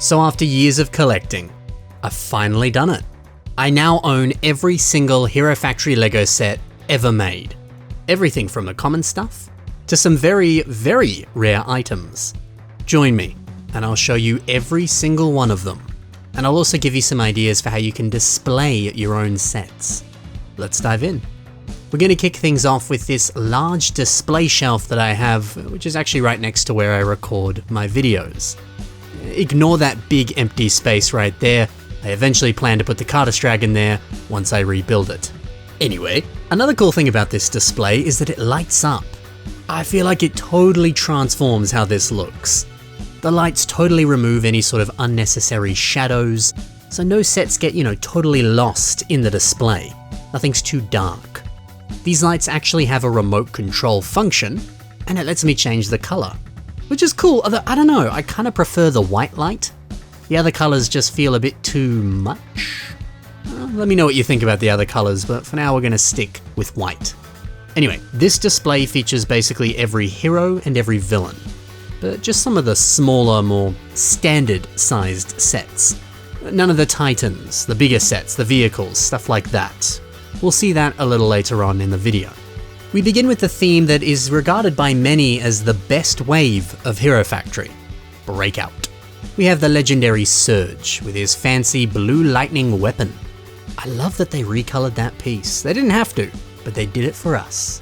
So after years of collecting, I've finally done it. I now own every single Hero Factory LEGO set ever made. Everything from the common stuff to some very, very rare items. Join me and I'll show you every single one of them. And I'll also give you some ideas for how you can display your own sets. Let's dive in. We're going to kick things off with this large display shelf that I have, which is actually right next to where I record my videos. Ignore that big empty space right there. I eventually plan to put the Cartus Dragon there once I rebuild it. Anyway, another cool thing about this display is that it lights up. I feel like it totally transforms how this looks. The lights totally remove any sort of unnecessary shadows, so no sets get, totally lost in the display. Nothing's too dark. These lights actually have a remote control function, and it lets me change the color, which is cool, although I don't know, I kind of prefer the white light. The other colors just feel a bit too much. Let me know what you think about the other colors, but for now we're gonna stick with white. Anyway, this display features basically every hero and every villain, but just some of the smaller, more standard-sized sets. None of the titans, the bigger sets, the vehicles, stuff like that. We'll see that a little later on in the video. We begin with the theme that is regarded by many as the best wave of Hero Factory, Breakout. We have the legendary Surge with his fancy blue lightning weapon. I love that they recolored that piece. They didn't have to, but they did it for us.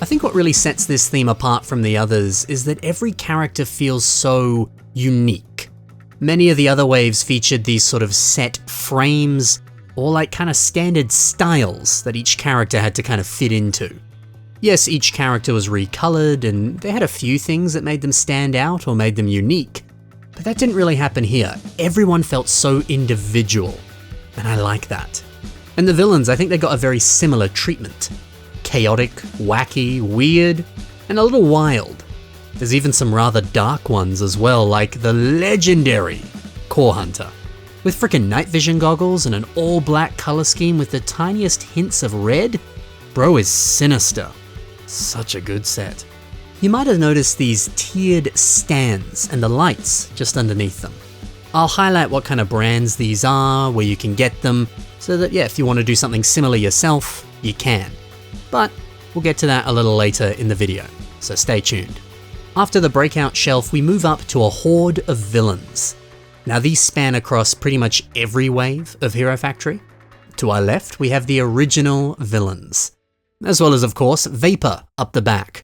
I think what really sets this theme apart from the others is that every character feels so unique. Many of the other waves featured these sort of set frames or like kind of standard styles that each character had to kind of fit into. Yes, each character was recolored and they had a few things that made them stand out or made them unique, but that didn't really happen here. Everyone felt so individual, and I like that. And the villains, I think they got a very similar treatment. Chaotic, wacky, weird, and a little wild. There's even some rather dark ones as well, like the legendary Core Hunter. With frickin' night vision goggles and an all-black color scheme with the tiniest hints of red, bro is sinister. Such a good set. You might have noticed these tiered stands and the lights just underneath them. I'll highlight what kind of brands these are, where you can get them, so that if you want to do something similar yourself, you can. But we'll get to that a little later in the video, so stay tuned. After the Breakout shelf, we move up to a horde of villains. Now these span across pretty much every wave of Hero Factory. To our left, we have the original villains, as well as, of course, Vapor up the back.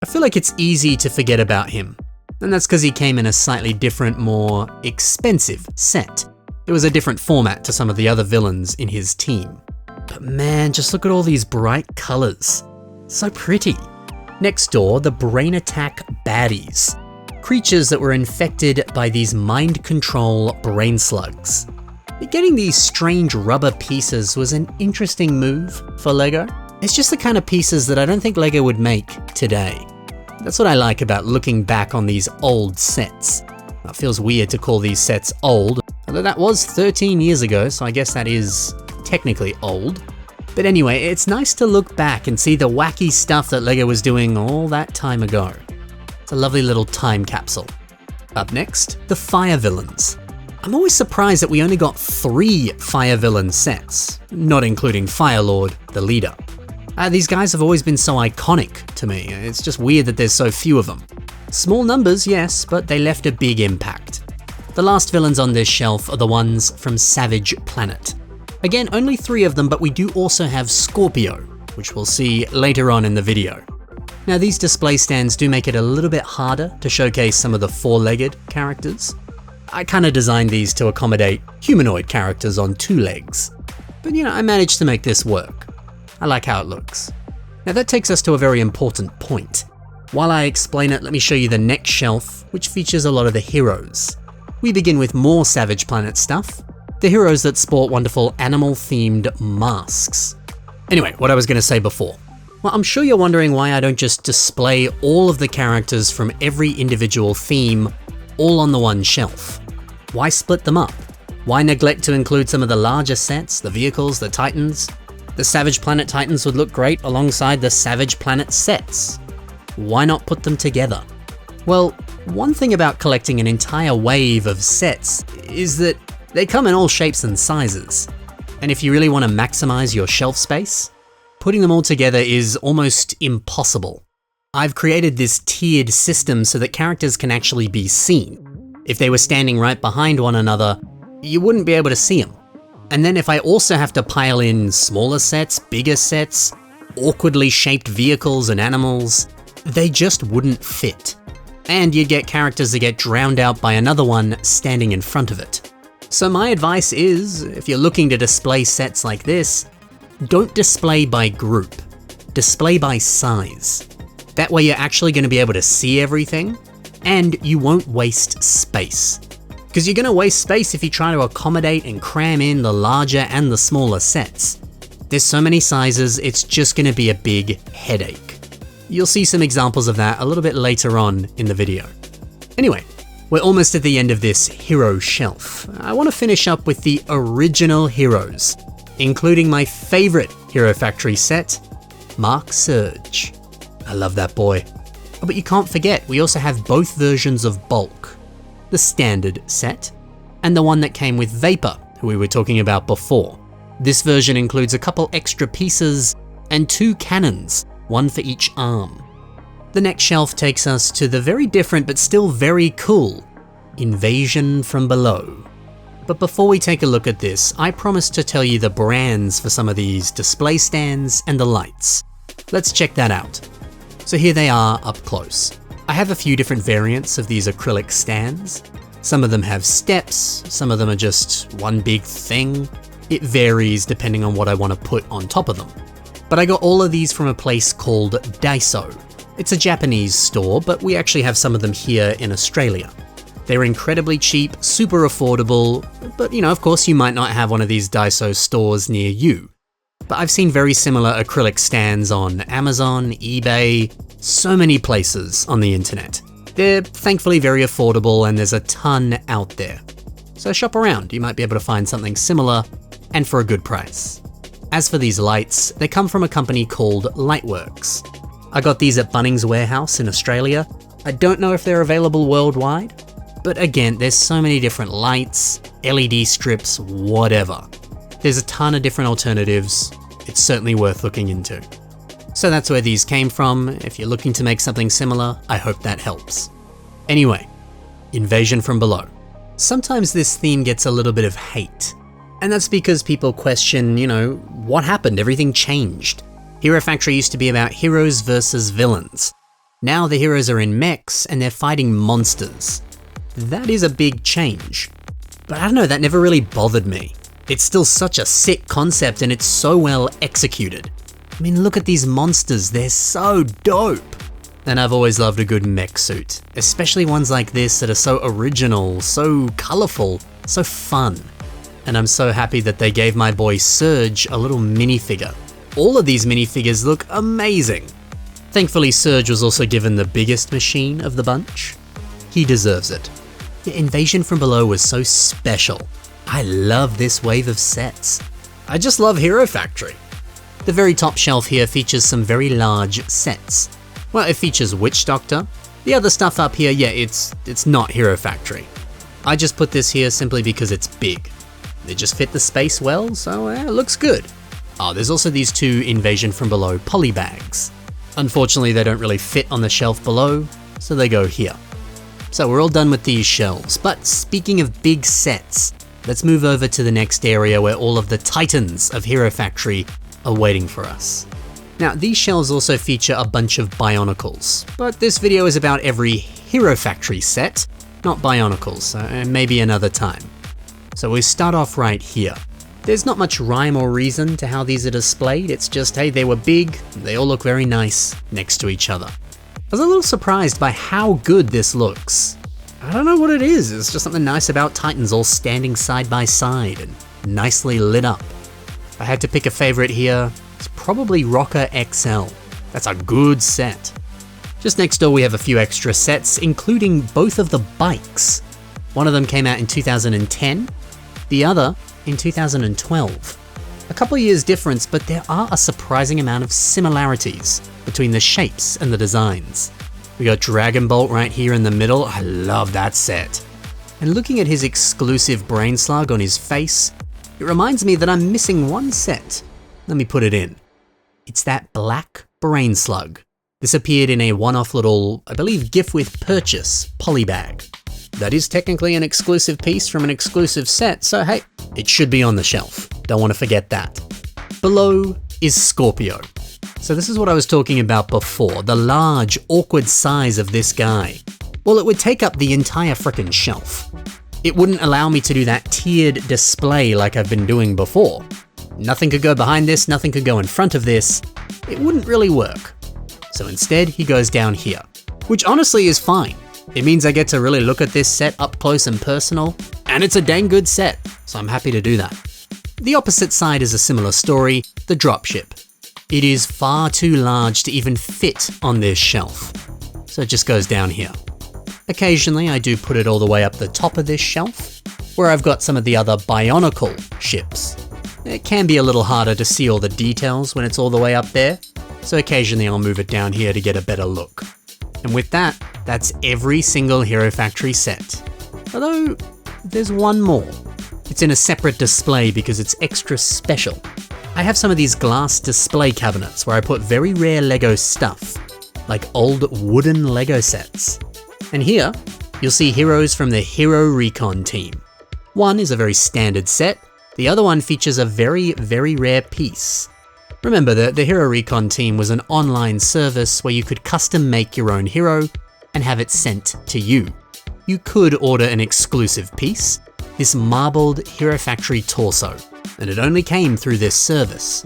I feel like it's easy to forget about him, and that's because he came in a slightly different, more expensive set. It was a different format to some of the other villains in his team. But man, just look at all these bright colors. So pretty. Next door, the Brain Attack Baddies. Creatures that were infected by these mind control brain slugs. Getting these strange rubber pieces was an interesting move for LEGO. It's just the kind of pieces that I don't think LEGO would make today. That's what I like about looking back on these old sets. It feels weird to call these sets old, although that was 13 years ago, so I guess that is technically old. But anyway, it's nice to look back and see the wacky stuff that LEGO was doing all that time ago. It's a lovely little time capsule. Up next, the Fire Villains. I'm always surprised that we only got 3 Fire Villain sets, not including Firelord, the leader. These guys have always been so iconic to me. It's just weird that there's so few of them. Small numbers, yes, but they left a big impact. The last villains on this shelf are the ones from Savage Planet. Again, only 3 of them, but we do also have Scorpio, which we'll see later on in the video. Now these display stands do make it a little bit harder to showcase some of the 4-legged characters. I kind of designed these to accommodate humanoid characters on 2 legs. But I managed to make this work. I like how it looks. Now that takes us to a very important point. While I explain it, let me show you the next shelf, which features a lot of the heroes. We begin with more Savage Planet stuff. The heroes that sport wonderful animal-themed masks. Anyway, what I was going to say before. Well, I'm sure you're wondering why I don't just display all of the characters from every individual theme all on the one shelf. Why split them up? Why neglect to include some of the larger sets, the vehicles, the titans? The Savage Planet titans would look great alongside the Savage Planet sets. Why not put them together? Well, One thing about collecting an entire wave of sets is that they come in all shapes and sizes. And if you really want to maximize your shelf space, putting them all together is almost impossible. I've created this tiered system so that characters can actually be seen. If they were standing right behind one another, you wouldn't be able to see them. And then if I also have to pile in smaller sets, bigger sets, awkwardly shaped vehicles and animals, they just wouldn't fit. And you'd get characters that get drowned out by another one standing in front of it. So my advice is, if you're looking to display sets like this, don't display by group, display by size. That way you're actually going to be able to see everything, and you won't waste space. Because you're going to waste space if you try to accommodate and cram in the larger and the smaller sets. There's so many sizes, it's just going to be a big headache. You'll see some examples of that a little bit later on in the video. Anyway, we're almost at the end of this hero shelf. I want to finish up with the original heroes, including my favorite Hero Factory set, Mark Surge. I love that boy. Oh, but you can't forget, we also have both versions of Bulk. The standard set, and the one that came with Vapor, who we were talking about before. This version includes a couple extra pieces and 2 cannons, one for each arm. The next shelf takes us to the very different but still very cool Invasion from Below. But before we take a look at this, I promised to tell you the brands for some of these display stands and the lights. Let's check that out. So here they are up close. I have a few different variants of these acrylic stands. Some of them have steps, some of them are just one big thing. It varies depending on what I want to put on top of them. But I got all of these from a place called Daiso. It's a Japanese store, but we actually have some of them here in Australia. They're incredibly cheap, super affordable, but of course you might not have one of these Daiso stores near you. But I've seen very similar acrylic stands on Amazon, eBay, so many places on the internet. They're thankfully very affordable and there's a ton out there. So shop around, you might be able to find something similar and for a good price. As for these lights, they come from a company called Lightworks. I got these at Bunnings Warehouse in Australia. I don't know if they're available worldwide, but again, there's so many different lights, LED strips, whatever. There's a ton of different alternatives. It's certainly worth looking into. So that's where these came from. If you're looking to make something similar, I hope that helps. Anyway, Invasion from Below. Sometimes this theme gets a little bit of hate. And that's because people question, what happened? Everything changed. Hero Factory used to be about heroes versus villains. Now the heroes are in mechs and they're fighting monsters. That is a big change. But I don't know, that never really bothered me. It's still such a sick concept and it's so well executed. I mean, look at these monsters, they're so dope. And I've always loved a good mech suit, especially ones like this that are so original, so colorful, so fun. And I'm so happy that they gave my boy Surge a little minifigure. All of these minifigures look amazing. Thankfully, Surge was also given the biggest machine of the bunch. He deserves it. The Invasion from Below was so special. I love this wave of sets. I just love Hero Factory. The very top shelf here features some very large sets. Well, it features Witch Doctor. The other stuff up here, yeah, it's not Hero Factory. I just put this here simply because it's big. They just fit the space well, so it looks good. Oh, there's also these 2 Invasion from Below poly bags. Unfortunately, they don't really fit on the shelf below, so they go here. So we're all done with these shelves, but speaking of big sets, let's move over to the next area where all of the titans of Hero Factory are waiting for us. Now, these shelves also feature a bunch of Bionicles, but this video is about every Hero Factory set, not Bionicles, so maybe another time. So we start off right here. There's not much rhyme or reason to how these are displayed, it's just, hey, they were big, they all look very nice next to each other. I was a little surprised by how good this looks. I don't know what it is, it's just something nice about Titans all standing side by side and nicely lit up. If I had to pick a favorite here, it's probably Rocker XL. That's a good set. Just next door we have a few extra sets, including both of the bikes. One of them came out in 2010, the other in 2012. A couple of years difference, but there are a surprising amount of similarities between the shapes and the designs. We got Dragon Bolt right here in the middle. I love that set. And looking at his exclusive brain slug on his face, it reminds me that I'm missing one set. Let me put it in. It's that black brain slug. This appeared in a one-off little, I believe, gift with purchase polybag. That is technically an exclusive piece from an exclusive set, so hey, it should be on the shelf. Don't want to forget that. Below is Scorpio. So this is what I was talking about before, the large, awkward size of this guy. Well, it would take up the entire frickin' shelf. It wouldn't allow me to do that tiered display like I've been doing before. Nothing could go behind this, nothing could go in front of this. It wouldn't really work. So instead, he goes down here, which honestly is fine. It means I get to really look at this set up close and personal, and it's a dang good set, so I'm happy to do that. The opposite side is a similar story, the dropship. It is far too large to even fit on this shelf, so it just goes down here. Occasionally, I do put it all the way up the top of this shelf, where I've got some of the other Bionicle ships. It can be a little harder to see all the details when it's all the way up there, so occasionally I'll move it down here to get a better look. And with that, that's every single Hero Factory set. Although, there's one more. It's in a separate display because it's extra special. I have some of these glass display cabinets where I put very rare LEGO stuff, like old wooden LEGO sets. And here, you'll see heroes from the Hero Recon team. One is a very standard set, the other one features a very, very rare piece. Remember that the Hero Recon team was an online service where you could custom make your own hero and have it sent to you. You could order an exclusive piece, this marbled Hero Factory torso, and it only came through this service.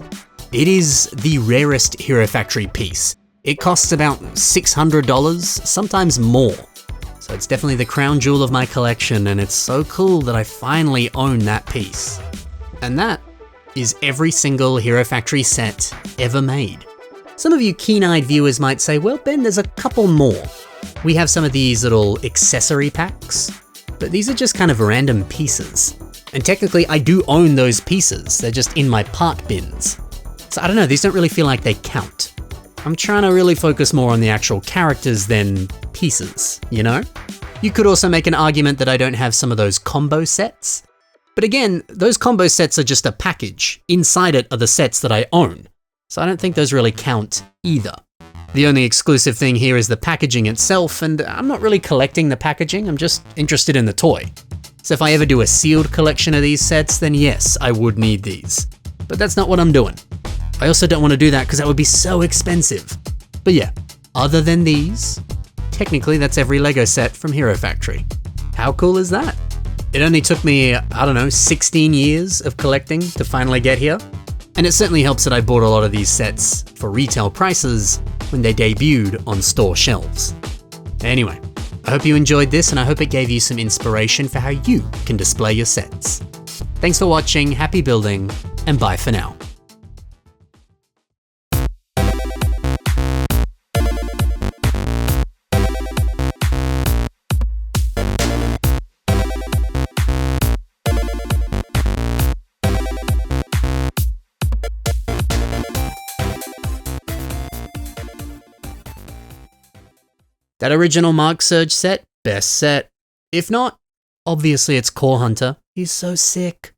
It is the rarest Hero Factory piece. It costs about $600, sometimes more. So it's definitely the crown jewel of my collection, and it's so cool that I finally own that piece. And that is every single Hero Factory set ever made. Some of you keen-eyed viewers might say, well, Ben, there's a couple more. We have some of these little accessory packs, but these are just kind of random pieces. And technically, I do own those pieces. They're just in my part bins. So I don't know, these don't really feel like they count. I'm trying to really focus more on the actual characters than pieces, you know? You could also make an argument that I don't have some of those combo sets. But again, those combo sets are just a package. Inside it are the sets that I own. So I don't think those really count either. The only exclusive thing here is the packaging itself, and I'm not really collecting the packaging, I'm just interested in the toy. So if I ever do a sealed collection of these sets, then yes, I would need these. But that's not what I'm doing. I also don't want to do that because that would be so expensive. But yeah, other than these, technically that's every LEGO set from Hero Factory. How cool is that? It only took me, I don't know, 16 years of collecting to finally get here. And it certainly helps that I bought a lot of these sets for retail prices when they debuted on store shelves. Anyway, I hope you enjoyed this, and I hope it gave you some inspiration for how you can display your sets. Thanks for watching, happy building, and bye for now. That original Mark Surge set, best set. If not, obviously it's Core Hunter. He's so sick.